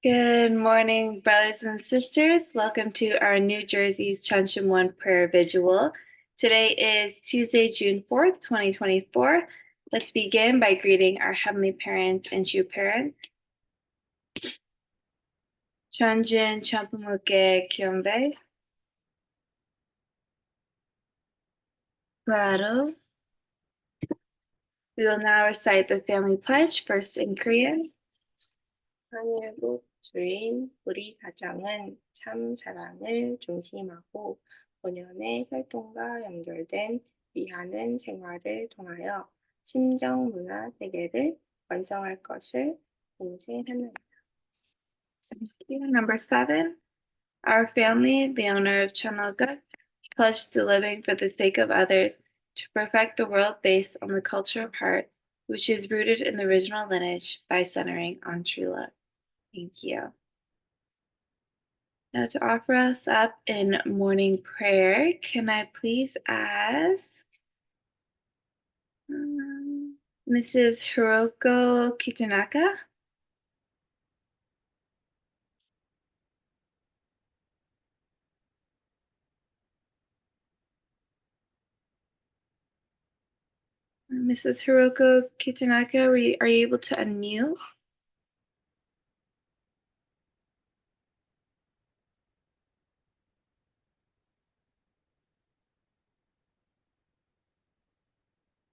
Good morning, brothers and sisters. Welcome to our New Jersey's Cheon 1 prayer visual. Today is Tuesday, June 4th, 2024. Let's begin by greeting our Heavenly Parents and true parents. Cheonjin Champumuke Kyombe. Claro. We will now recite the family pledge, first in Korean. 하늘국 주인 우리 가정은 참 사랑을 중심하고 본연의 혈통과 연결된 위하는 생활을 통하여 심정 문화 세계를 완성할 것을 맹세하는. Number 7. Our family, the owner of Cheonoguk, pledged to living for the sake of others to perfect the world based on the culture of heart, which is rooted in the original lineage by centering on true love. Thank you. Now, to offer us up in morning prayer, can I please ask Mrs. Hiroko Kitanaka? Mrs. Hiroko Kitanaka, are you able to unmute?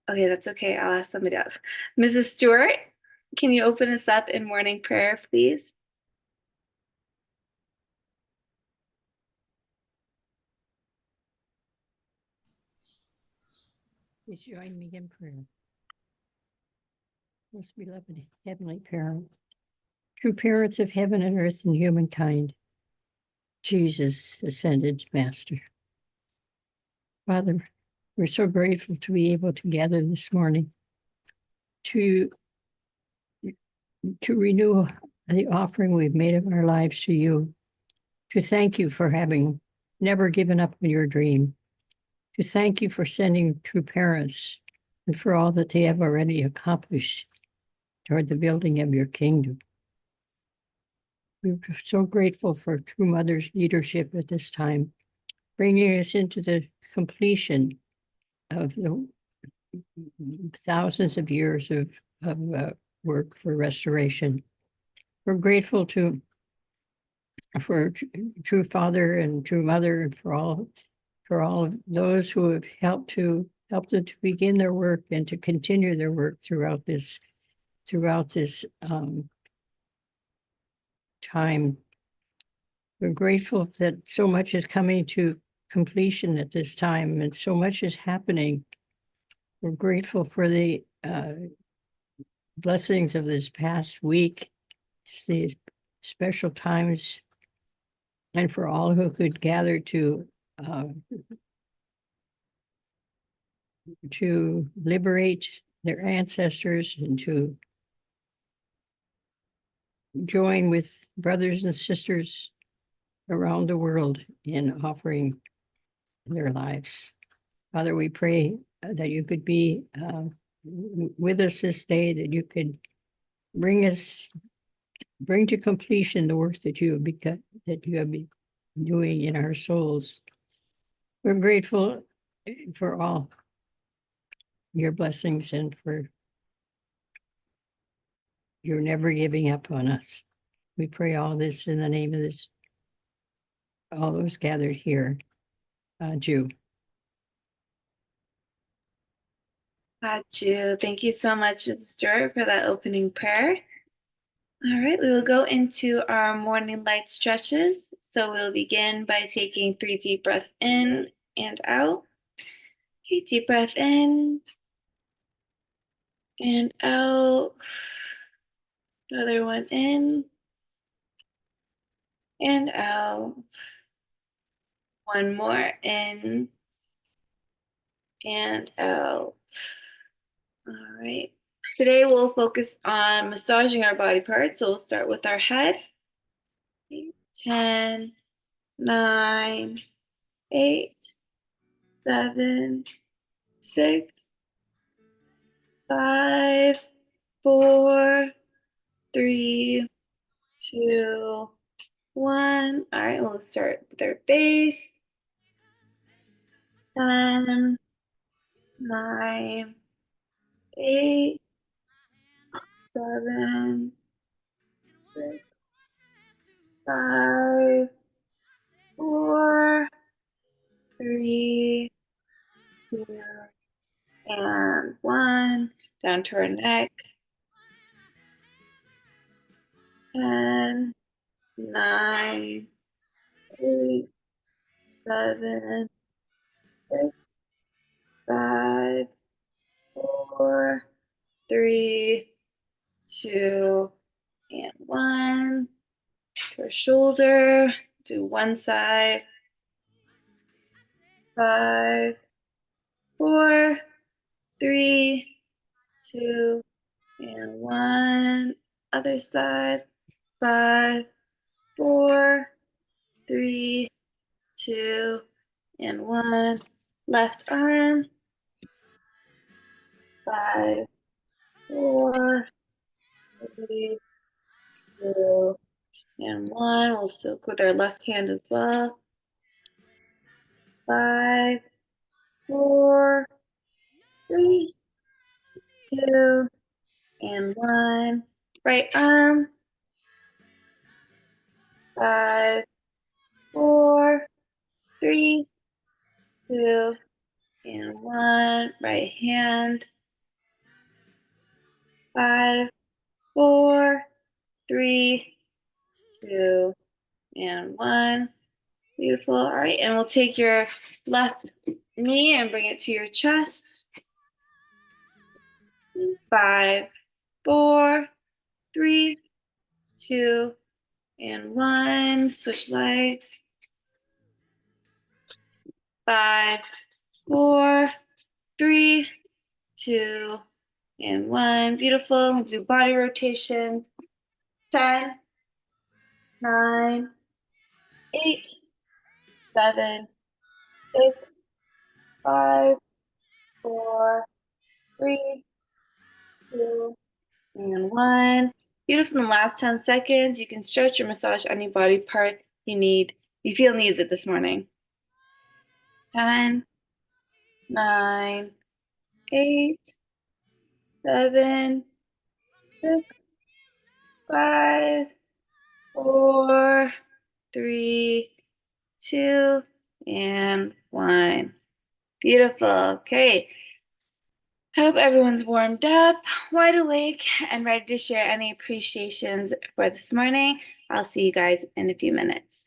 Okay, that's okay. I'll ask somebody else. Mrs. Stewart, can you open us up in morning prayer, please? Please join me in prayer. Most beloved Heavenly Parent, true parents of heaven and earth and humankind, Jesus, ascended Master. Father, we're so grateful to be able to gather this morning to renew the offering we've made of our lives to you, to thank you for having never given up on your dream, to thank you for sending true parents and for all that they have already accomplished toward the building of your kingdom. We're so grateful for True Mother's leadership at this time, bringing us into the completion of the thousands of years of work for restoration. We're grateful for True Father and True Mother, and for all of those who have helped them to begin their work and to continue their work throughout this time. We're grateful that so much is coming to completion at this time and so much is happening. We're grateful for the blessings of this past week, these special times, and for all who could gather to liberate their ancestors and to join with brothers and sisters around the world in offering their lives. Father, we pray that you could be with us this day, that you could bring to completion the work that you have been doing in our souls. We're grateful for all your blessings and for your never giving up on us. We pray all this in the name of all those gathered here, Jew. Jew. Thank you so much, Mrs. Stewart, for that opening prayer. All right, we will go into our morning light stretches. So we'll begin by taking 3 deep breaths in and out. Okay, deep breath in and out. Another one in and out. One more in and out. All right. Today we'll focus on massaging our body parts. So we'll start with our head. 10, 9, 8, 7, 6, 5, 4, 3, 2, 1. All right, we'll start with our base. 10, 9, 8, 7, 6, 5, 4, 3, 2, and 1. Down to our neck. 10, 9, 8, 7, 6, 5, 4, 3, 2, and 1. To our shoulder. Do one side. 5, 4, 3, 2, and 1. Other side. 5, 4, 3, 2, and 1. Left arm. 5, 4, 3, 2, and 1. We'll soak with our left hand as well. 5, 4, 3, 2, and 1. Right arm. 5, 4, 3, 2, and 1. Right hand. 5, 4, 3, 2, and 1. Beautiful. All right, and we'll take your left knee and bring it to your chest. 5, 4, 3, 2, and 1. Switch legs. 5, 4, 3, 2, and 1. Beautiful. We'll do body rotation. 10, 9, 8, 7, 6, 5, 4, 3, 2, and 1. Beautiful. In the last 10 seconds, you can stretch or massage any body part you feel needs it this morning. 10, 9, 8, 7, 6, 5, 4, 3, 2, and 1. Beautiful. Okay. I hope everyone's warmed up, wide awake, and ready to share any appreciations for this morning. I'll see you guys in a few minutes.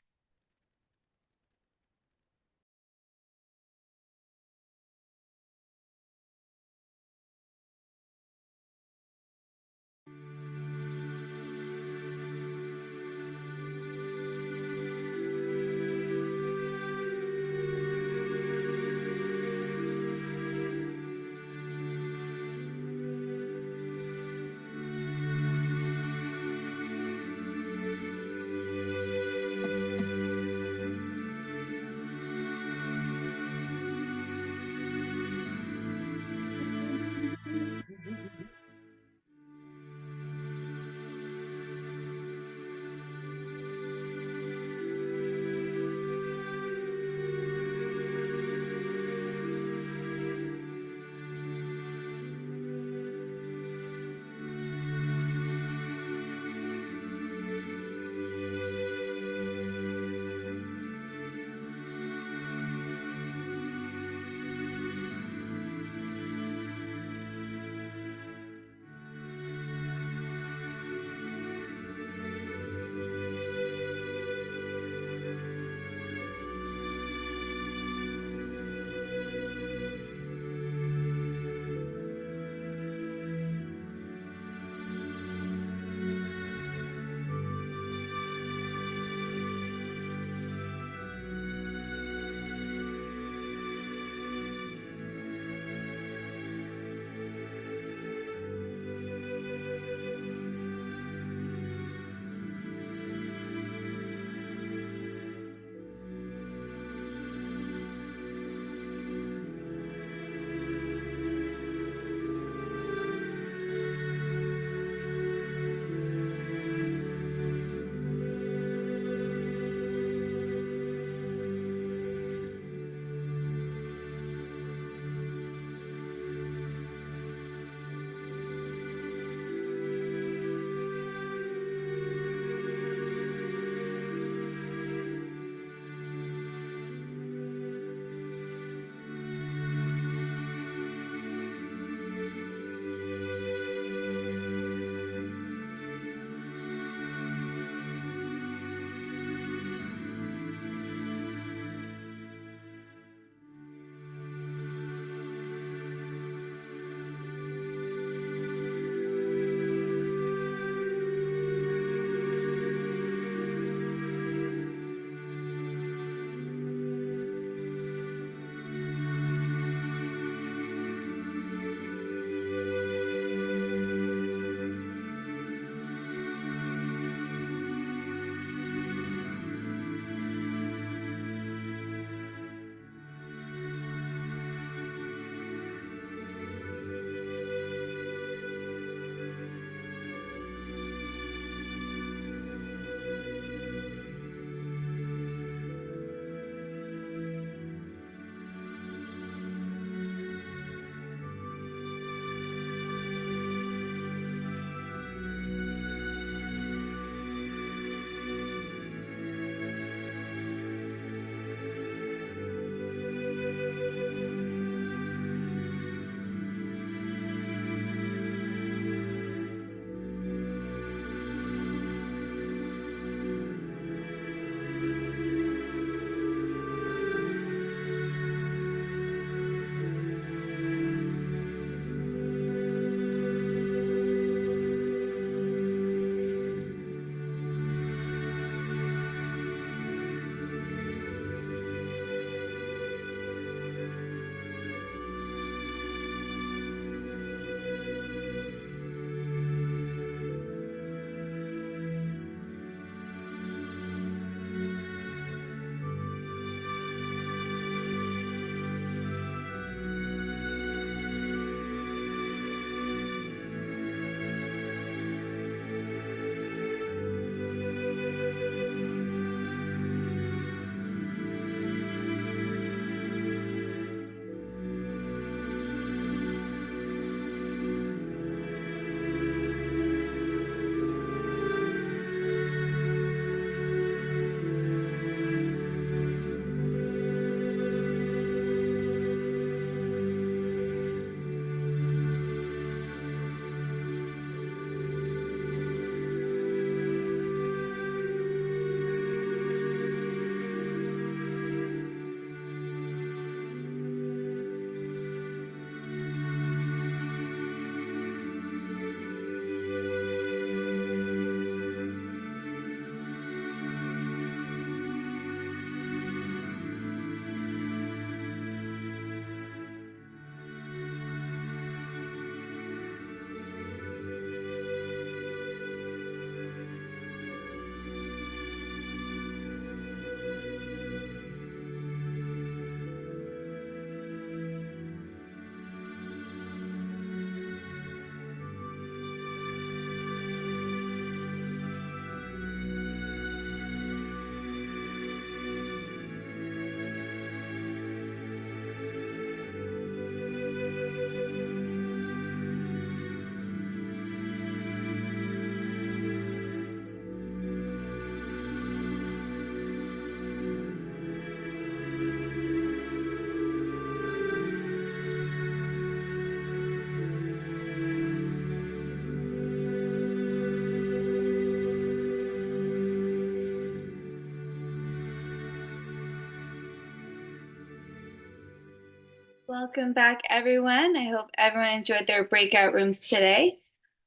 Welcome back, everyone. I hope everyone enjoyed their breakout rooms today.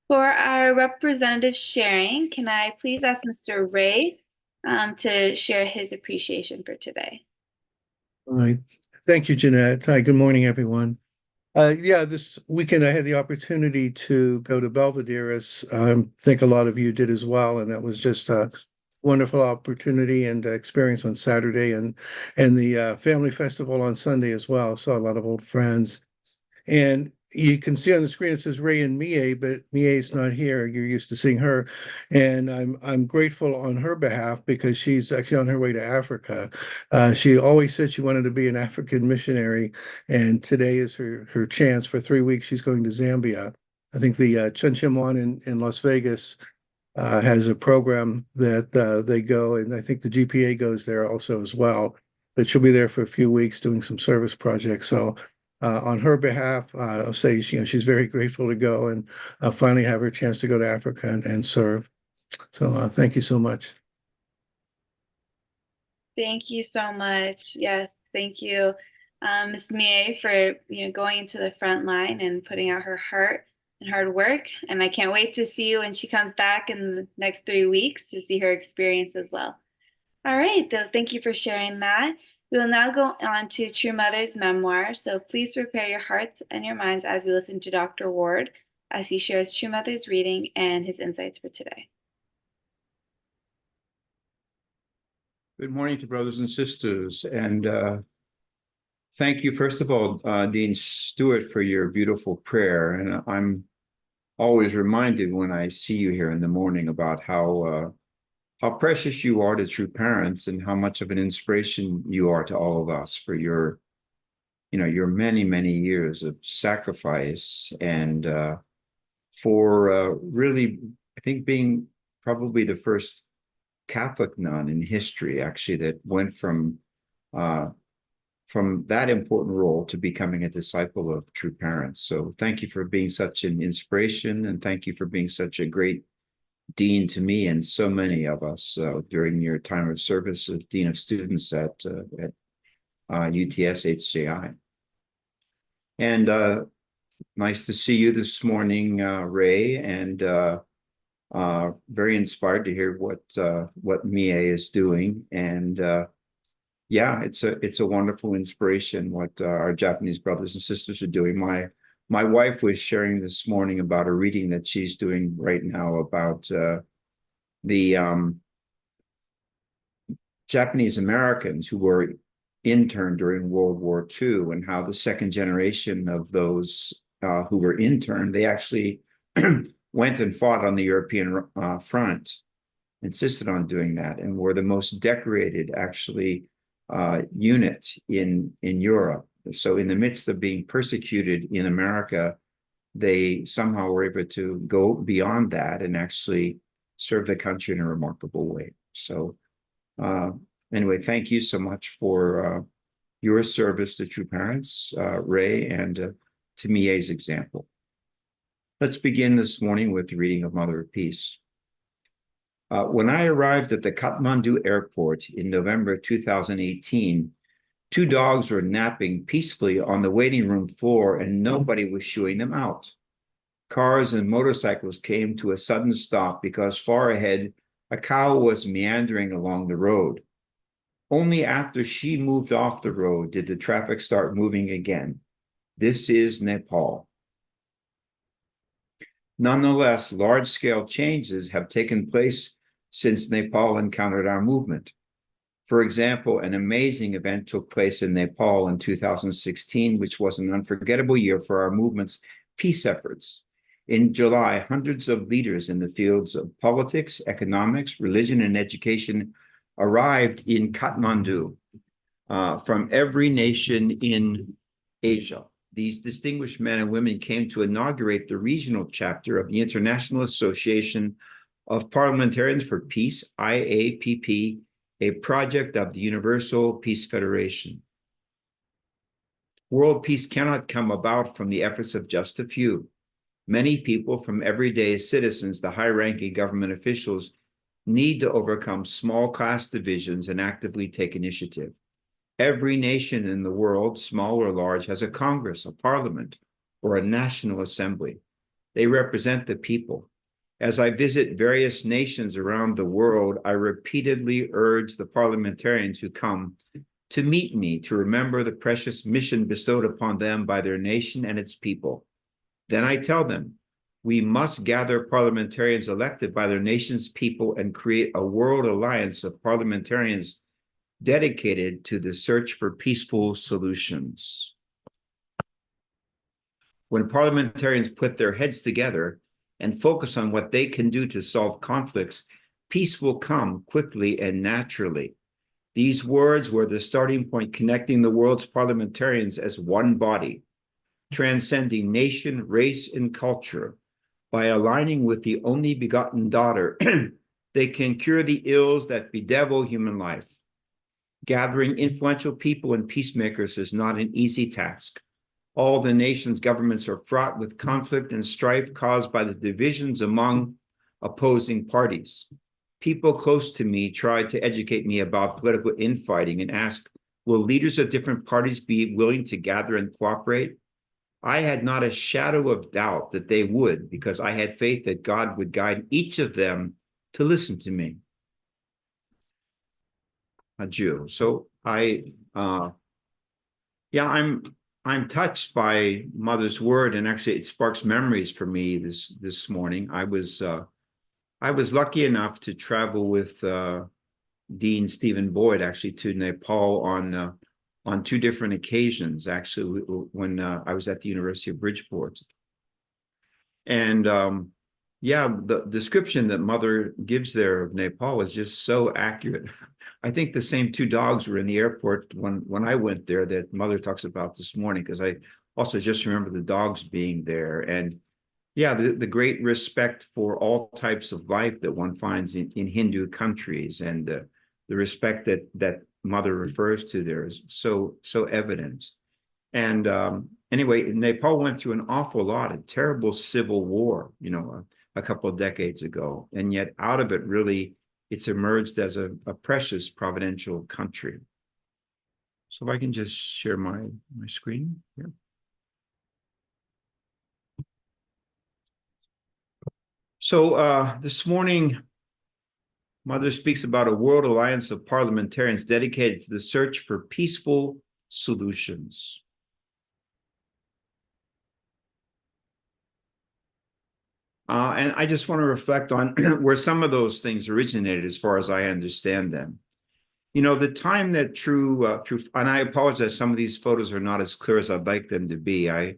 For our representative sharing, can I please ask Mr. Ray to share his appreciation for today? All right. Thank you, Jeanette. Hi, good morning, everyone. Yeah, this weekend I had the opportunity to go to Belvedere, as I think a lot of you did as well, and that was just a wonderful opportunity and experience on Saturday, and the family festival on Sunday as well. Saw a lot of old friends, and you can see on the screen it says Ray and Mie, but Mie's not here. You're used to seeing her, and I'm grateful on her behalf because she's actually on her way to Africa. She always said she wanted to be an African missionary, and today is her chance. For 3 weeks, she's going to Zambia. I think the Cheon one in Las Vegas has a program that they go, and I think the GPA goes there also as well. But she'll be there for a few weeks doing some service projects. So on her behalf, I'll say she's very grateful to go and finally have her chance to go to Africa and serve. So thank you so much. Thank you so much. Yes, thank you, Ms. Mie, for going into the front line and putting out her heart and hard work. And I can't wait to see you when she comes back in the next 3 weeks to see her experience as well. All right, though, thank you for sharing that. We will now go on to True Mother's memoir. So please prepare your hearts and your minds as we listen to Dr. Ward as he shares True Mother's reading and his insights for today. Good morning to brothers and sisters, and thank you, first of all, Dean Stewart, for your beautiful prayer. And I'm always reminded when I see you here in the morning about how precious you are to true parents and how much of an inspiration you are to all of us for your many, many years of sacrifice and for really, I think, being probably the first Catholic nun in history, actually, that went from that important role to becoming a disciple of true parents. So thank you for being such an inspiration, and thank you for being such a great dean to me and so many of us during your time of service as dean of students at UTS HJI. And nice to see you this morning, Ray, and very inspired to hear what Mie is doing. And yeah, it's a wonderful inspiration what our Japanese brothers and sisters are doing. My wife was sharing this morning about a reading that she's doing right now about the Japanese Americans who were interned during World War II, and how the second generation of those who were interned, they actually went and fought on the European front, insisted on doing that, and were the most decorated, actually, unit in Europe. So in the midst of being persecuted in America, they somehow were able to go beyond that and actually serve the country in a remarkable way. So anyway, thank you so much for your service to true parents, Ray, and to Mie's example. Let's begin this morning with the reading of Mother of Peace. When I arrived at the Kathmandu airport in November 2018, 2 dogs were napping peacefully on the waiting room floor and nobody was shooing them out. Cars and motorcycles came to a sudden stop because far ahead, a cow was meandering along the road. Only after she moved off the road did the traffic start moving again. This is Nepal. Nonetheless, large-scale changes have taken place since Nepal encountered our movement. For example, an amazing event took place in Nepal in 2016, which was an unforgettable year for our movement's peace efforts. In July, hundreds of leaders in the fields of politics, economics, religion, and education arrived in Kathmandu from every nation in Asia. These distinguished men and women came to inaugurate the regional chapter of the International Association of Parliamentarians for Peace, IAPP, a project of the Universal Peace Federation. World peace cannot come about from the efforts of just a few. Many people, from everyday citizens to high-ranking government officials, need to overcome small class divisions and actively take initiative. Every nation in the world, small or large, has a Congress, a parliament, or a national assembly. They represent the people. As I visit various nations around the world, I repeatedly urge the parliamentarians who come to meet me to remember the precious mission bestowed upon them by their nation and its people. Then I tell them, we must gather parliamentarians elected by their nation's people and create a world alliance of parliamentarians dedicated to the search for peaceful solutions. When parliamentarians put their heads together and focus on what they can do to solve conflicts, peace will come quickly and naturally. These words were the starting point connecting the world's parliamentarians as one body, transcending nation, race, and culture. By aligning with the only begotten daughter, they can cure the ills that bedevil human life. Gathering influential people and peacemakers is not an easy task. All the nation's governments are fraught with conflict and strife caused by the divisions among opposing parties. People close to me try to educate me about political infighting and ask, will leaders of different parties be willing to gather and cooperate? I had not a shadow of doubt that they would, because I had faith that God would guide each of them to listen to me. A Jew. So I'm touched by Mother's word, and actually it sparks memories for me this morning. I was lucky enough to travel with Dean Stephen Boyd actually to Nepal on two different occasions, actually, when I was at the University of Bridgeport. And the description that Mother gives there of Nepal is just so accurate. I think the same two dogs were in the airport when I went there that Mother talks about this morning, because I also just remember the dogs being there. And yeah, the great respect for all types of life that one finds in Hindu countries, and the respect that Mother refers to there is so evident. And anyway, Nepal went through an awful lot, a terrible civil war, a couple of decades ago. And yet out of it, really, it's emerged as a precious providential country. So if I can just share my screen here. So this morning, Mother speaks about a world alliance of parliamentarians dedicated to the search for peaceful solutions. And I just want to reflect on where some of those things originated, as far as I understand them. The time that True, and I apologize, some of these photos are not as clear as I'd like them to be. I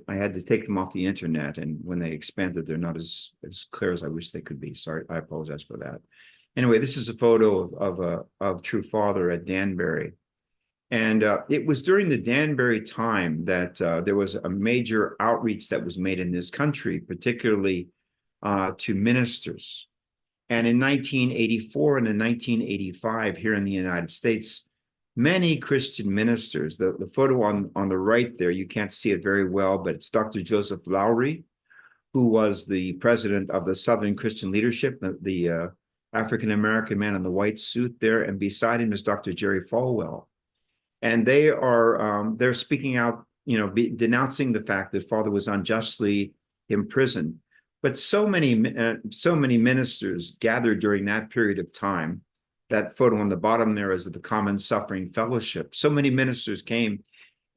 had to take them off the internet, and when they expanded, they're not as clear as I wish they could be. Sorry, I apologize for that. Anyway, this is a photo of True Father at Danbury. And it was during the Danbury time that there was a major outreach that was made in this country, particularly to ministers. And in 1984 and in 1985 here in the United States, many Christian ministers, the photo on the right there, you can't see it very well, but it's Dr. Joseph Lowry, who was the president of the Southern Christian Leadership, the African-American man in the white suit there, and beside him is Dr. Jerry Falwell. And they are they're speaking out, denouncing the fact that Father was unjustly imprisoned. But so many ministers gathered during that period of time. That photo on the bottom there is of the Common Suffering Fellowship. So many ministers came.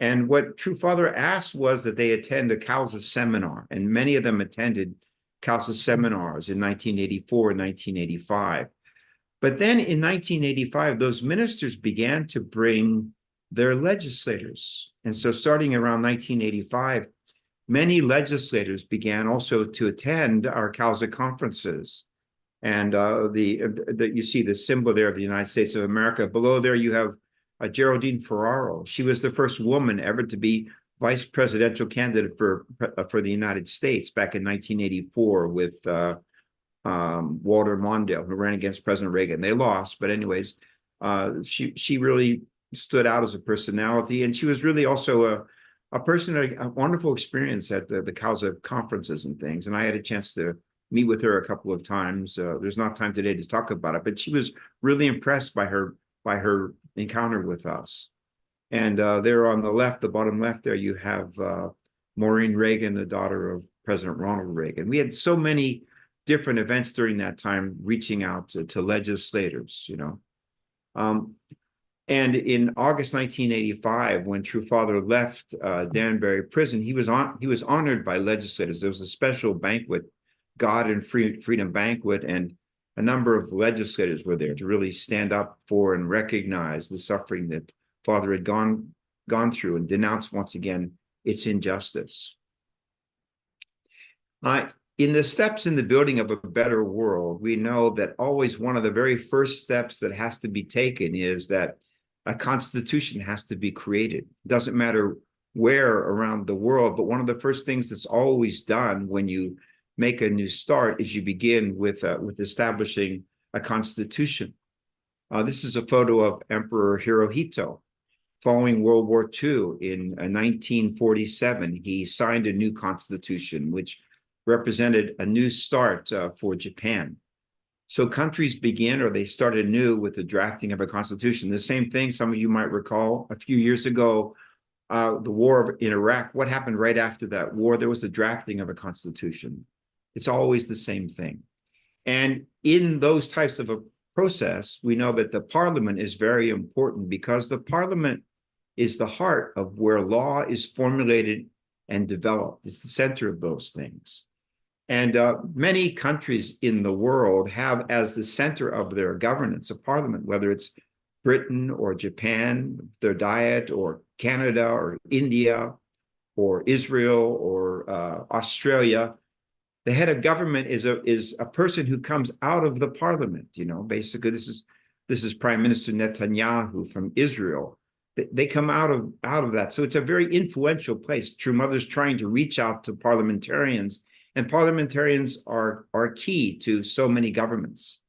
And what True Father asked was that they attend a Calza seminar. And many of them attended Calza seminars in 1984 and 1985. But then in 1985, those ministers began to bring their legislators. And so starting around 1985, many legislators began also to attend our Calza conferences. And you see the symbol there of the United States of America. Below there, you have Geraldine Ferraro. She was the first woman ever to be vice presidential candidate for the United States back in 1984 with Walter Mondale, who ran against President Reagan. They lost, but anyways, she really stood out as a personality, and she was really also a person, a wonderful experience at the Calza conferences and things. And I had a chance to meet with her a couple of times. There's not time today to talk about it, but she was really impressed by her encounter with us. And there on the left, the bottom left there, you have Maureen Reagan, the daughter of President Ronald Reagan. We had so many different events during that time reaching out to legislators, you know. And in August 1985, when True Father left Danbury Prison, he was honored by legislators. There was a special banquet, God and Freedom banquet, and a number of legislators were there to really stand up for and recognize the suffering that Father had gone through and denounce once again its injustice. In the steps in the building of a better world, we know that always one of the very first steps that has to be taken is that a constitution has to be created. It doesn't matter where around the world, but one of the first things that's always done when you make a new start is you begin with establishing a constitution. This is a photo of Emperor Hirohito. Following World War II in 1947, he signed a new constitution, which represented a new start for Japan. So countries begin, or they started anew with the drafting of a constitution. The same thing, some of you might recall, a few years ago, the war in Iraq. What happened right after that war? There was the drafting of a constitution. It's always the same thing. And in those types of a process, we know that the parliament is very important because the parliament is the heart of where law is formulated and developed. It's the center of those things. And many countries in the world have as the center of their governance a parliament, whether it's Britain or Japan, their diet, or Canada or India or Israel or Australia. The head of government is a person who comes out of the parliament. You know, basically this is Prime Minister Netanyahu from Israel. They come out of that. So it's a very influential place. True Mother's trying to reach out to parliamentarians. And parliamentarians are key to so many governments.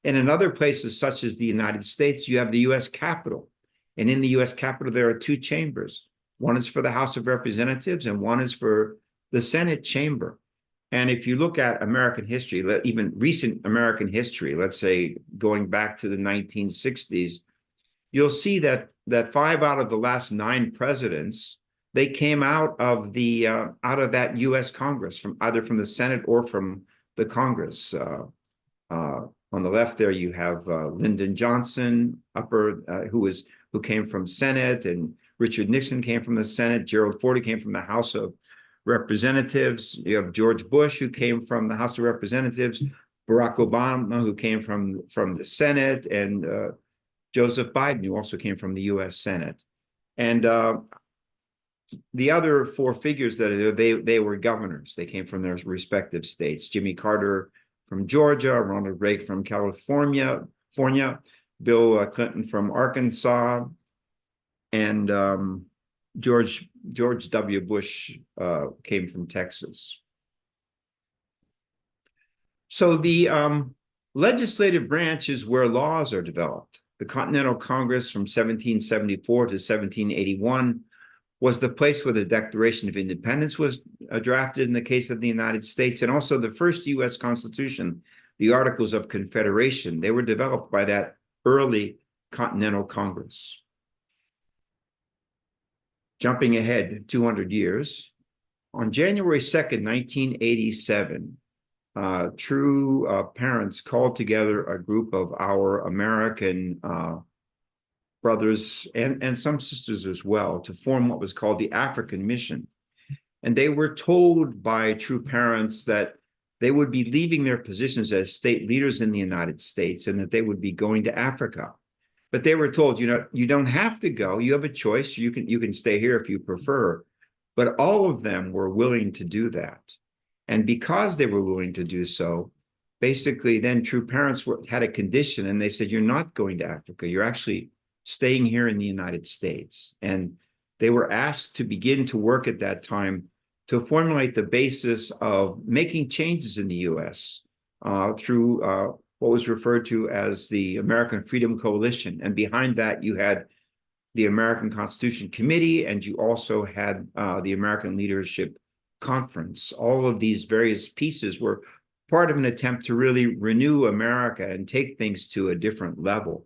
And in other places, such as the United States, you have the U.S. Capitol. And in the U.S. Capitol, there are two chambers. One is for the House of Representatives, and one is for the Senate chamber. And if you look at American history, even recent American history, let's say going back to the 1960s, you'll see that 5 out of the last 9 presidents, they came out of that U.S. Congress, from either from the Senate or from the Congress. On the left there, you have Lyndon Johnson, who came from Senate, and Richard Nixon came from the Senate. Gerald Ford came from the House of Representatives. You have George Bush, who came from the House of Representatives. Barack Obama, who came from the Senate, and Joseph Biden, who also came from the U.S. Senate. And the other 4 figures that are there, they were governors. They came from their respective states. Jimmy Carter from Georgia, Ronald Reagan from California, Bill Clinton from Arkansas, and George W. Bush came from Texas. So the legislative branch is where laws are developed. The Continental Congress from 1774 to 1781 was the place where the Declaration of Independence was drafted in the case of the United States, and also the first U.S. Constitution, the Articles of Confederation. They were developed by that early Continental Congress. Jumping ahead 200 years, on January 2nd, 1987, True parents called together a group of our American brothers and some sisters as well to form what was called the African Mission. And they were told by True parents that they would be leaving their positions as state leaders in the United States and that they would be going to Africa. But they were told, you don't have to go. You have a choice. You can stay here if you prefer. But all of them were willing to do that. And because they were willing to do so, basically then True parents had a condition, and they said, you're not going to Africa. You're actually staying here in the United States. And they were asked to begin to work at that time to formulate the basis of making changes in the U.S. Through what was referred to as the American Freedom Coalition. And behind that, you had the American Constitution Committee, and you also had the American Leadership Conference. All of these various pieces were part of an attempt to really renew America and take things to a different level.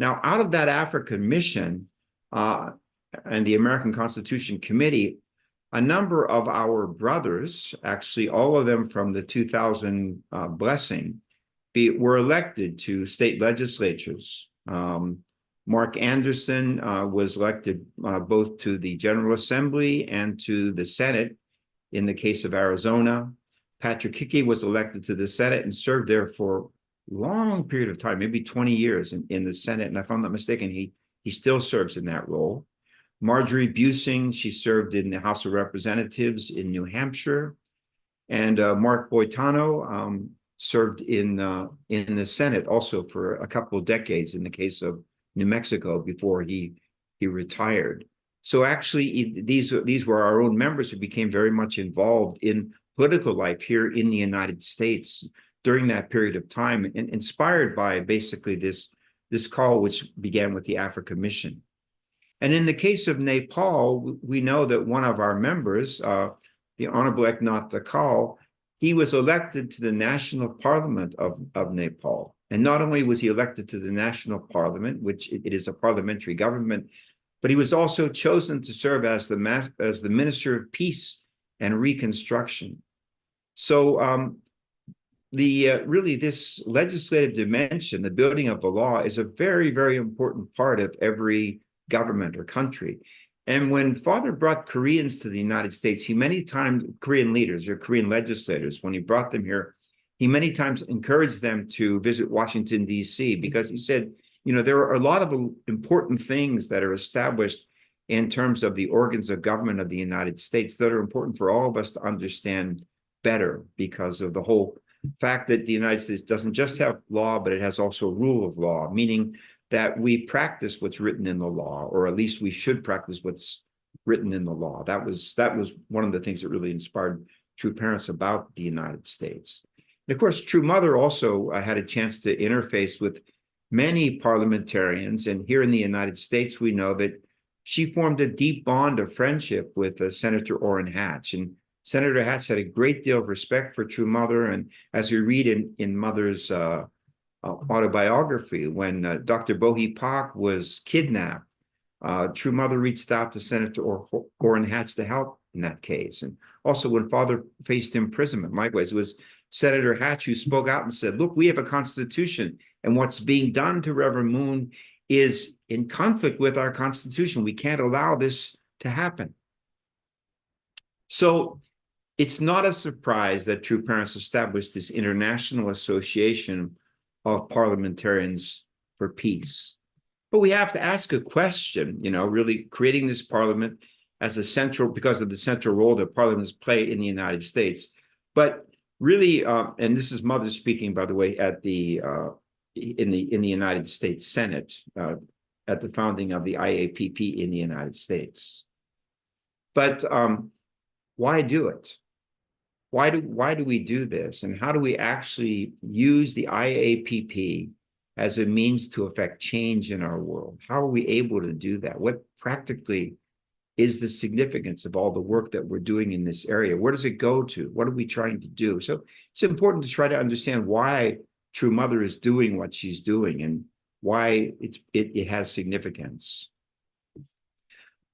Now, out of that African mission and the American Constitution Committee, a number of our brothers, actually all of them from the 2000 blessing, were elected to state legislatures. Mark Anderson was elected both to the General Assembly and to the Senate in the case of Arizona. Patrick Hickey was elected to the Senate and served there for a long period of time, maybe 20 years in the Senate. And if I'm not mistaken, he still serves in that role. Marjorie Busing, she served in the House of Representatives in New Hampshire. And Mark Boitano served in the Senate also for a couple of decades in the case of New Mexico before he retired. So actually, these were our own members who became very much involved in political life here in the United States during that period of time, and inspired by basically this call, which began with the Africa Mission. And in the case of Nepal, we know that one of our members, the Honorable Eknath Dakal, he was elected to the National Parliament of Nepal. And not only was he elected to the National Parliament, which it is a parliamentary government, but he was also chosen to serve as the Minister of Peace and Reconstruction. So really this legislative dimension, the building of the law, is a very, very important part of every government or country. And when Father brought Koreans to the United States, he many times, Korean leaders or Korean legislators, when he brought them here, he many times encouraged them to visit Washington, D.C., because he said, you know, there are a lot of important things that are established in terms of the organs of government of the United States that are important for all of us to understand better, because of the whole fact that the United States doesn't just have law, but it has also rule of law, meaning that we practice what's written in the law, or at least we should practice what's written in the law. That was one of the things that really inspired True Parents about the United States. And of course, True Mother also had a chance to interface with many parliamentarians. And here in the United States, we know that she formed a deep bond of friendship with Senator Orrin Hatch. And Senator Hatch had a great deal of respect for True Mother. And as we read in Mother's autobiography, when Dr. Bohi Pak was kidnapped, True Mother reached out to Senator Orrin Hatch to help in that case. And also when Father faced imprisonment, likewise, it was Senator Hatch who spoke out and said, look, we have a constitution, and what's being done to Reverend Moon is in conflict with our constitution. We can't allow this to happen. So it's not a surprise that True Parents established this international association of parliamentarians for peace. But we have to ask a question, you know, really creating this parliament as a central, because of the central role that parliaments play in the United States. But really, and this is Mother speaking, by the way, at the in the United States Senate at the founding of the IAPP in the United States. But why do it? Why do we do this? And how do we actually use the IAPP as a means to affect change in our world? How are we able to do that? What practically is the significance of all the work that we're doing in this area? Where does it go to? What are we trying to do? So it's important to try to understand why True Mother is doing what she's doing and why it has significance.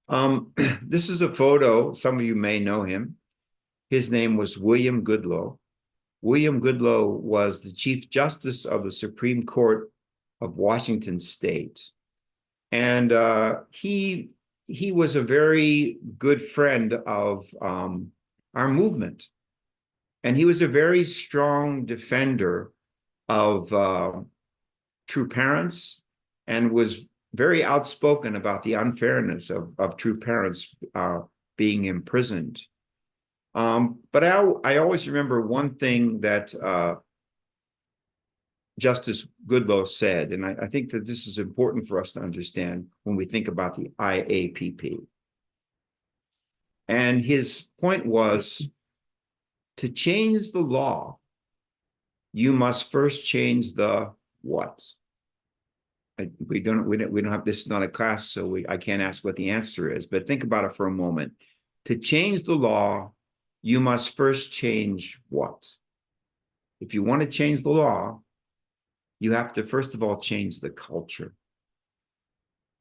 This is a photo. Some of you may know him. His name was William Goodloe. William Goodloe was the Chief Justice of the Supreme Court of Washington State. And he was a very good friend of our movement. And he was a very strong defender of True Parents, and was very outspoken about the unfairness of True Parents being imprisoned. But I always remember one thing that Justice Goodloe said, and I think that this is important for us to understand when we think about the IAPP. And his point was, to change the law, you must first change the what? We don't have, this is not a class, so I can't ask what the answer is, but think about it for a moment. To change the law, you must first change what? If you want to change the law, you have to first of all change the culture.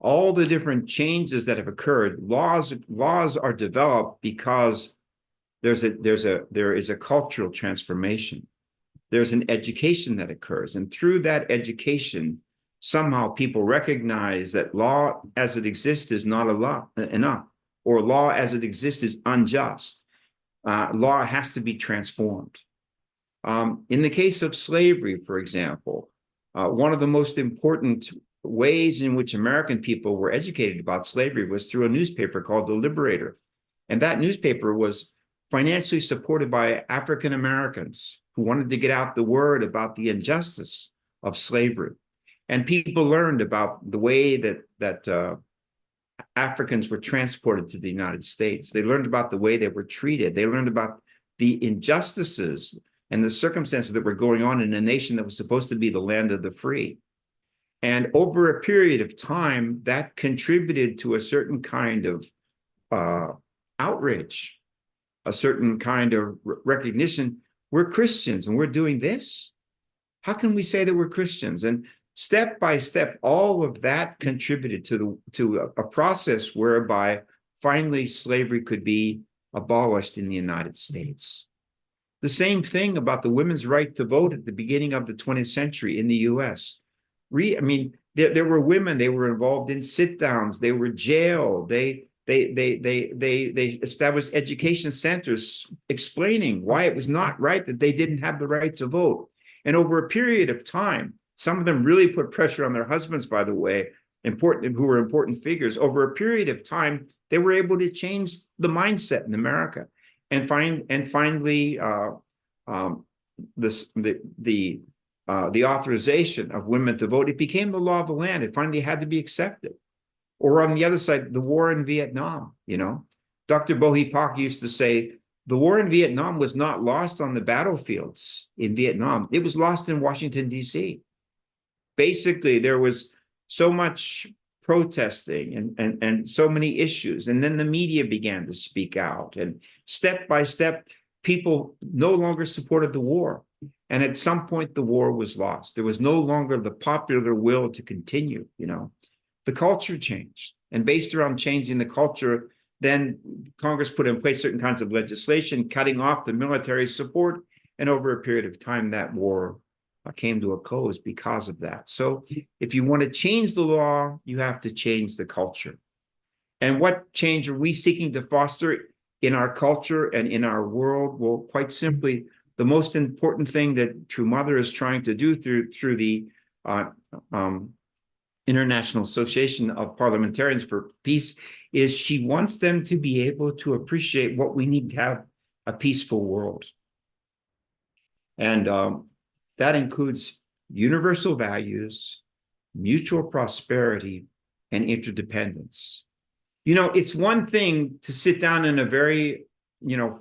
all the different changes that have occurred. Laws are developed because there is a cultural transformation. There's an education that occurs, and through that education, somehow people recognize that law as it exists is not enough, or law as it exists is unjust. Law has to be transformed. In the case of slavery, for example, one of the most important ways in which American people were educated about slavery was through a newspaper called The Liberator. And that newspaper was financially supported by African Americans who wanted to get out the word about the injustice of slavery. And people learned about the way that Africans were transported to the United States. They learned about the way they were treated. They learned about the injustices and the circumstances that were going on in a nation that was supposed to be the land of the free. And over a period of time, that contributed to a certain kind of outrage, a certain kind of recognition. We're Christians and we're doing this. How can we say that we're Christians? And step by step, all of that contributed to a process whereby finally slavery could be abolished in the United States. The same thing about the women's right to vote at the beginning of the 20th century in the US. I mean, there were women, they were involved in sit-downs, they were jailed, they established education centers explaining why it was not right that they didn't have the right to vote. And over a period of time, some of them really put pressure on their husbands, by the way, who were important figures. Over a period of time, they were able to change the mindset in America and finally the authorization of women to vote. It became the law of the land. It finally had to be accepted. Or on the other side, the war in Vietnam, Dr. Bohi Pak used to say, the war in Vietnam was not lost on the battlefields in Vietnam. It was lost in Washington, D.C. Basically, there was so much protesting and so many issues. And then the media began to speak out. And step by step, people no longer supported the war. And at some point, the war was lost. There was no longer the popular will to continue, The culture changed. And based around changing the culture, then Congress put in place certain kinds of legislation, cutting off the military support. And over a period of time, that war came to a close because of that. So if you want to change the law, you have to change the culture. And what change are we seeking to foster in our culture and in our world? Well, quite simply, the most important thing that True Mother is trying to do through the International Association of Parliamentarians for Peace is she wants them to be able to appreciate what we need to have a peaceful world. And that includes universal values, mutual prosperity, and interdependence. It's one thing to sit down in a very,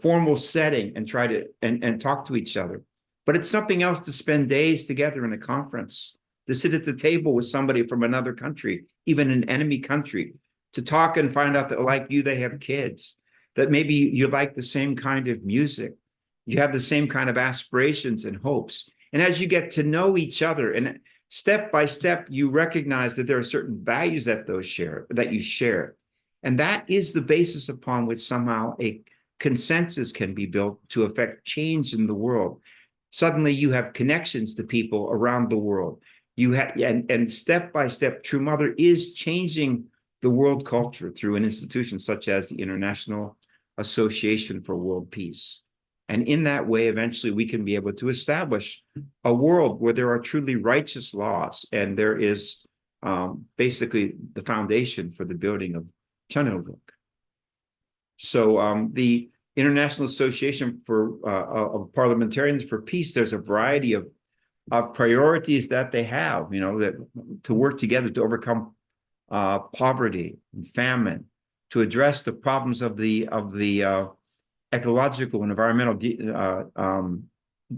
formal setting and try to and talk to each other, but it's something else to spend days together in a conference, to sit at the table with somebody from another country, even an enemy country, to talk and find out that like you, they have kids, that maybe you like the same kind of music, you have the same kind of aspirations and hopes. And as you get to know each other, and step by step, you recognize that there are certain values that you share. And that is the basis upon which somehow a consensus can be built to affect change in the world. Suddenly you have connections to people around the world. And step by step, True Mother is changing the world culture through an institution such as the International Association for World Peace. And in that way, eventually we can be able to establish a world where there are truly righteous laws, and there is basically the foundation for the building of Cheon. So the International Association of Parliamentarians for Peace, there's a variety of priorities that they have, that to work together to overcome poverty and famine, to address the problems of the ecological and environmental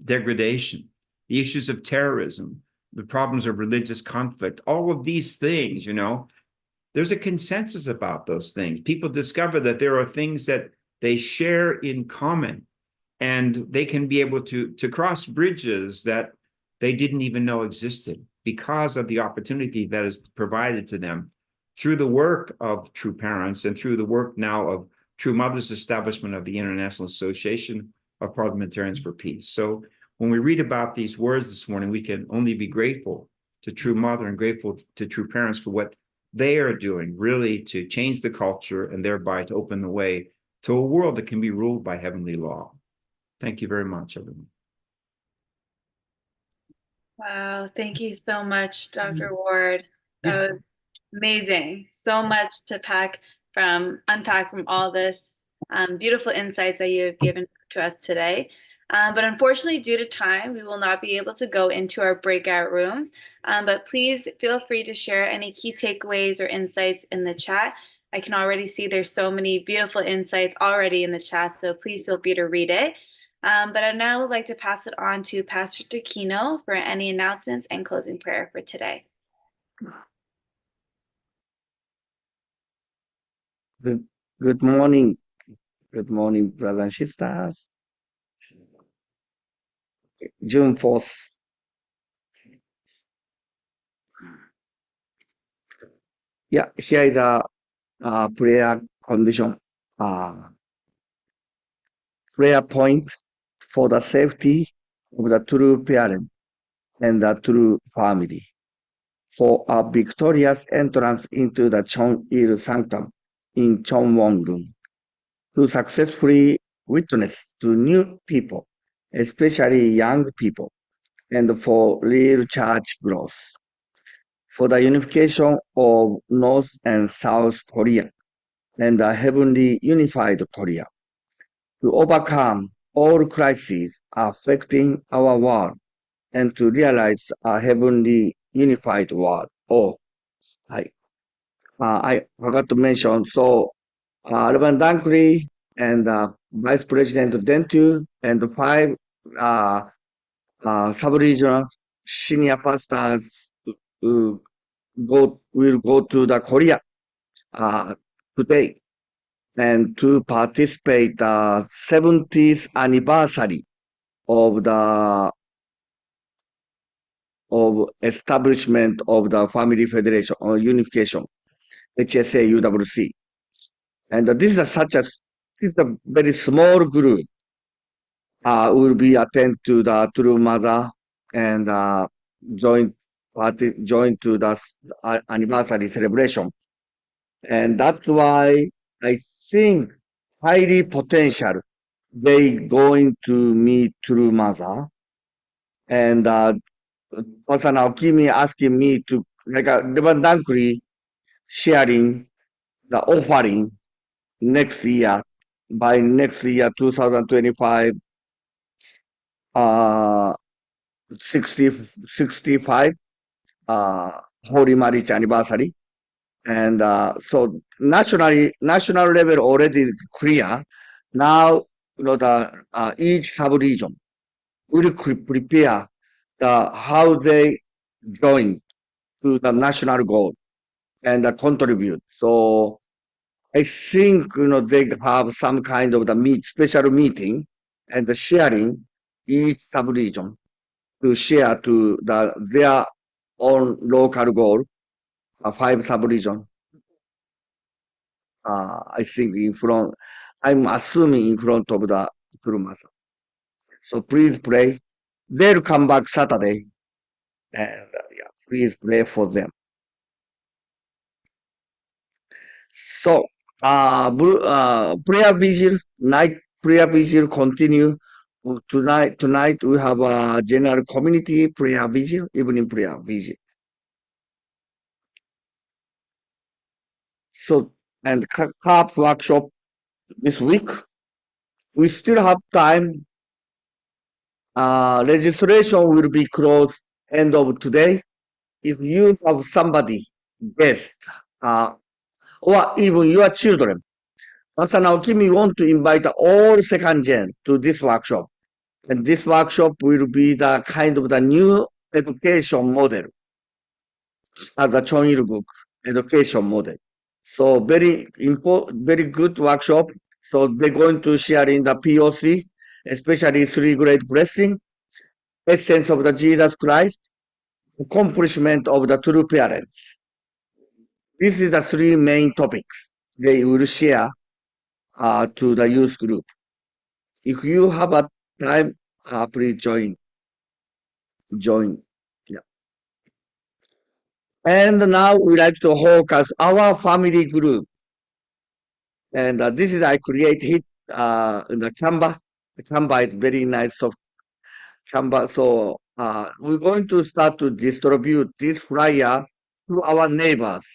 degradation, the issues of terrorism, the problems of religious conflict, all of these things, there's a consensus about those things. People discover that there are things that they share in common, and they can be able to cross bridges that they didn't even know existed because of the opportunity that is provided to them through the work of True Parents and through the work now of True Mothers, establishment of the International Association of Parliamentarians for Peace. So when we read about these words this morning, we can only be grateful to True Mother and grateful to True Parents for what they are doing, really to change the culture and thereby to open the way to a world that can be ruled by heavenly law. Thank you very much, everyone. Wow, thank you so much, Dr. Ward. That was amazing. So much to unpack from all this beautiful insights that you have given to us today. But unfortunately, due to time, we will not be able to go into our breakout rooms. But please feel free to share any key takeaways or insights in the chat. I can already see there's so many beautiful insights already in the chat, so please feel free to read it. But I now would like to pass it on to Pastor Takino for any announcements and closing prayer for today. Good morning. Good morning, brothers and sisters. June 4th. Yeah, here is the prayer condition. Prayer point for the safety of the true parent and the true family. For a victorious entrance into the Cheon-il Sanctum in Cheonwon-gun, to successfully witness to new people, especially young people, and for real church growth. For the unification of North and South Korea and the heavenly unified Korea. To overcome all crises affecting our world and to realize a heavenly unified world. I forgot to mention, so Reverend Dunkley and Vice President Dentu and 5 sub-regional senior pastors will go to the Korea today and to participate the 70th anniversary of the establishment of the Family Federation or Unification, HSA UWC. And this is a very small group will be attend to the True Mother and join to the anniversary celebration. And that's why I think highly potential they going to meet True Mother. And Pastor Naokimi asking me to, like Reverend Dunkley sharing the offering next year, by next year, 2025, 65 Holy Marriage Anniversary. And so national level already clear. Now, the each sub-region will prepare how they going to the national goal and contribute. So I think they have some kind of the special meeting and the sharing each sub-region to share to their own local goal, 5 sub-region. I think I'm assuming in front of the Kurumasa. So please pray. They'll come back Saturday, and please pray for them. So, prayer vigil, night prayer vigil continue. Tonight we have a general community prayer vigil, evening prayer vigil. So, and CAP workshop this week. We still have time. Registration will be closed end of today. If you have somebody, guest, or even your children, Pastor Naokimi want to invite all second gen to this workshop. And this workshop will be the kind of the new education model as a Cheon-il book education model. So very important, very good workshop. So they're going to share in the POC, especially 3 great blessing, essence of the Jesus Christ, accomplishment of the true parents. this is the three main topics they will share to the youth group. If you have a time, please join. Yeah. And now we like to focus our family group. And this is I created in the Canva. The Canva is very nice soft Canva. So we're going to start to distribute this flyer to our neighbors.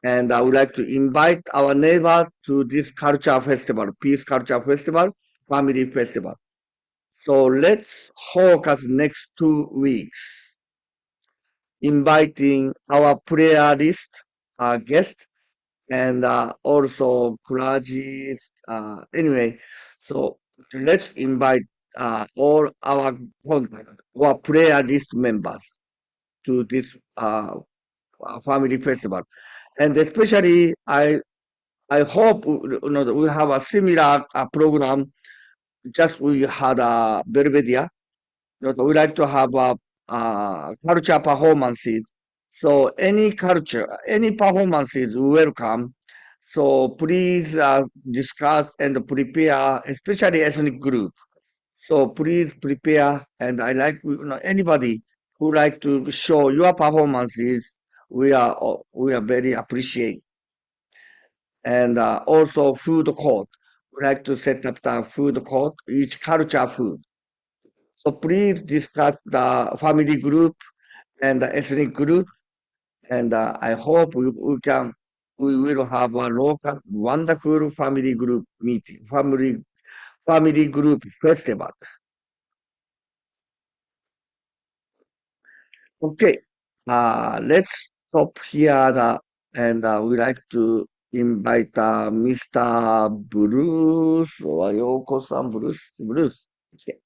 And I would like to invite our neighbors to this culture festival, Peace Culture Festival, Family Festival. So let's focus next 2 weeks, inviting our prayer list guests and also clergy. Anyway, so let's invite all our prayer list members to this family festival, and especially I hope that we have a similar program. Just we had a Belvedere. We like to have culture performances. So any culture, any performances, welcome. So please discuss and prepare, especially ethnic group. So please prepare, and I like anybody who like to show your performances. We are very appreciate, and also food court. We like to set up the food court, each culture food. So please discuss the family group and the ethnic group, and I hope we will have a local wonderful family group meeting, family group festival. Okay, let's stop here, and we like to invite Mr. Bruce or Yoko-san, Bruce. Okay.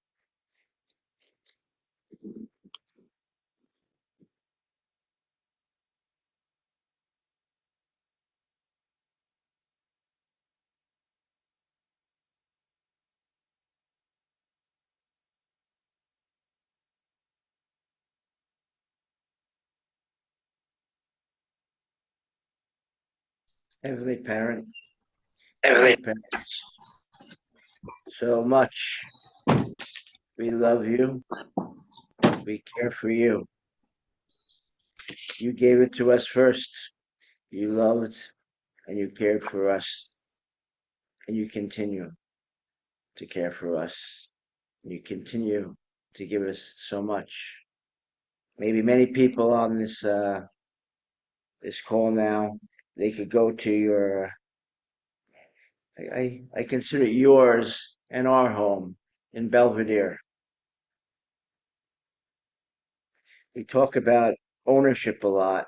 Heavenly Parent, Heavenly Parents, so much. We love you. We care for you. You gave it to us first. You loved and you cared for us. And you continue to care for us. You continue to give us so much. Maybe many people on this this call now, they could go to your I consider it yours and our home in Belvedere. We talk about ownership a lot.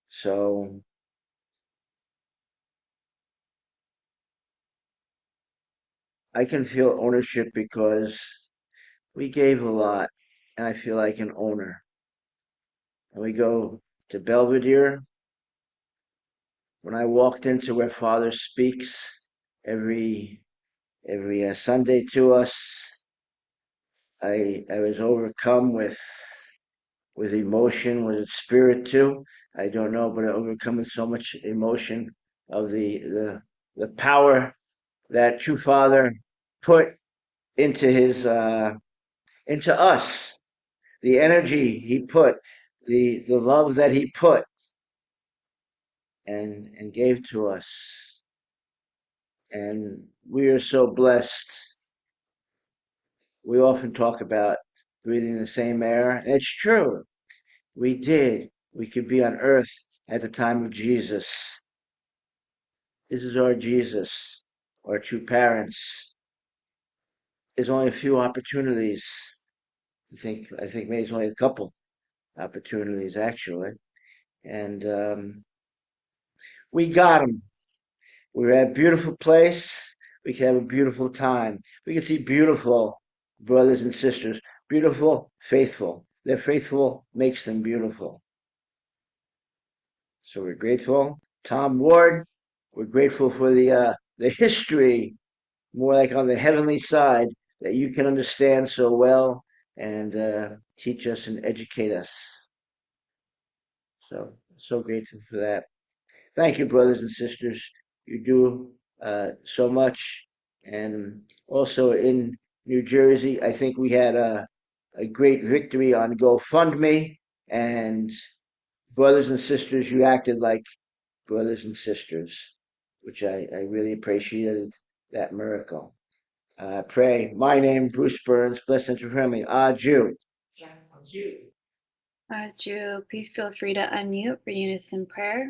So I can feel ownership because we gave a lot and I feel like an owner. And we go to Belvedere. When I walked into where Father speaks every Sunday to us, I was overcome with emotion. Was it spirit too? I don't know, but I overcome with so much emotion of the power that true Father put into his into us, the energy he put, the love that he put and gave to us. And we are so blessed. We often talk about breathing the same air. And it's true. We did. We could be on earth at the time of Jesus. This is our Jesus, our true parents. There's only a few opportunities. I think maybe it's only a couple opportunities actually. And we got them. We're at a beautiful place. We can have a beautiful time. We can see beautiful brothers and sisters, beautiful, faithful. Their faithful makes them beautiful. So we're grateful. Tom Ward, we're grateful for the history, more like on the heavenly side, that you can understand so well and teach us and educate us. So So grateful for that. Thank you, brothers and sisters. You do so much. And also in New Jersey, I think we had a great victory on GoFundMe. And brothers and sisters, you acted like brothers and sisters, which I really appreciated that miracle. Pray. My name, Bruce Burns, blessed and family. Jew. Jew, please feel free to unmute for unison prayer.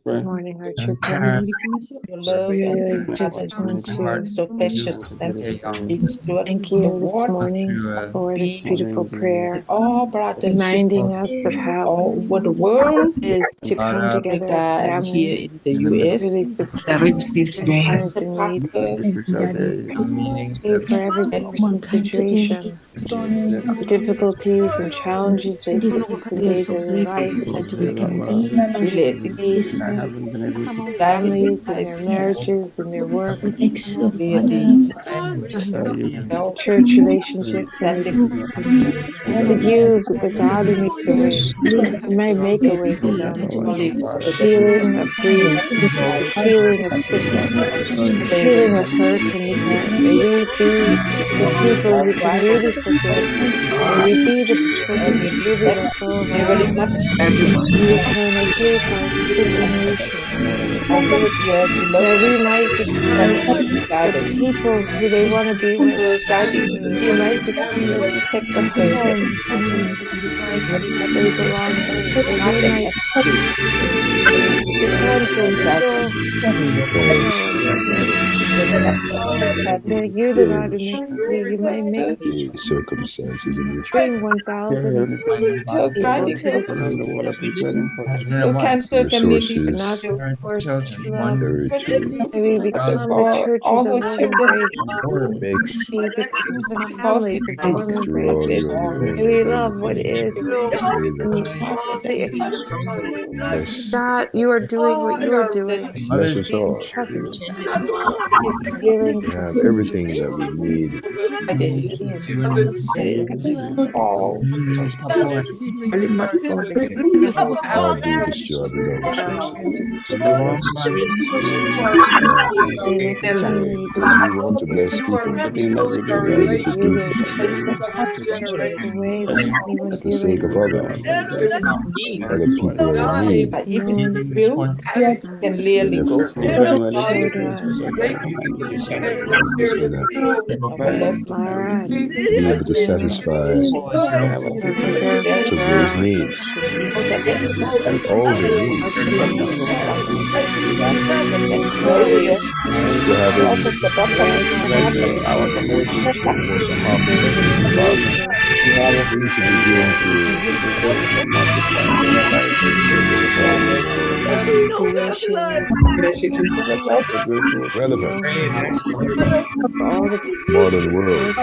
Good morning, our true parents. Your love We and just want to so precious. Thank you this morning for this beautiful prayer, all brothers and reminding sisters us of how all over the world. it is to come together as God family, here in the U.S. really support in times of need. Pray for every person's situation, the difficulties and challenges they face in day-to-day life, Really, peace, families and their marriages and their work, really, church relationships and their difficulties. That you, the God who makes a way, you might make a way for them. Healing of grief, healing of sickness, healing of hurt and neglect. May we be the people who can really forgive. May we be the people who can really let go of our very past. much. And we can, I pray for our split generation, I heard where the love that we might become the garden. people who they want to be with. We might become the home they belong to, that we might become the little home that you, the God who makes the way, you might make circumstances in which bring 1,000 people to this resources but not the force love. necessary to May we become the churches of warm embrace. make May we become the families of warm through all embrace. your May we love what is. way And that bless God, you are doing what you are doing. bless us And all trust His healing to have power. everything that we need. All do this job belongs to us. And just Uh, say next time you when just you want to bless people, you're ready to you do will take away at anyone the sake dealing of with others. Other people are in need. known Can really go. children, So that Myra and be able to Samuel, satisfy we're preparing for each of those prayer. needs Just and all their needs. To have more than just almost a half a second thing to begin to become creation more relevant for all the modern world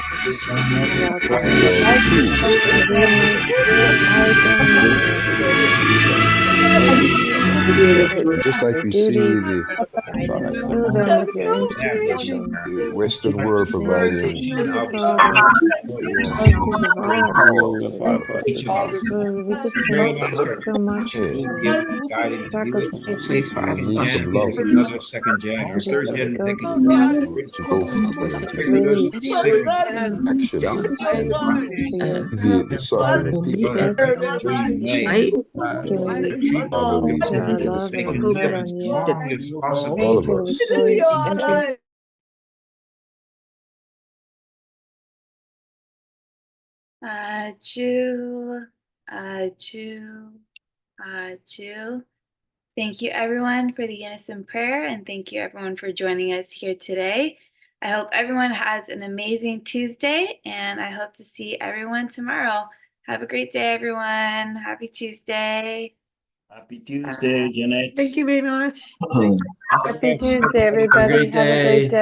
throughout the and all the tools that we might guide them in just like their we see duties, fill them with your inspiration. the Western world providing Oh, the choices of all of us. power Lord, we just thank you so much yeah, for the sacrifices we need some love Another second gen or third just gen go Vigil. through to go forward and to really action and for your alleviate the suffering of people. yes, really Father, we center thank you our for this love and our moment. heart on you. All Thank of you, us. victorious entry. Jew, Jew, Jew. Thank you, everyone, for the unison prayer, and thank you, everyone, for joining us here today. I hope everyone has an amazing Tuesday, and I hope to see everyone tomorrow. Have a great day, everyone. Happy Tuesday. Happy Tuesday, Jeanette. Thank you very much. Happy Tuesday, everybody. Have a great day.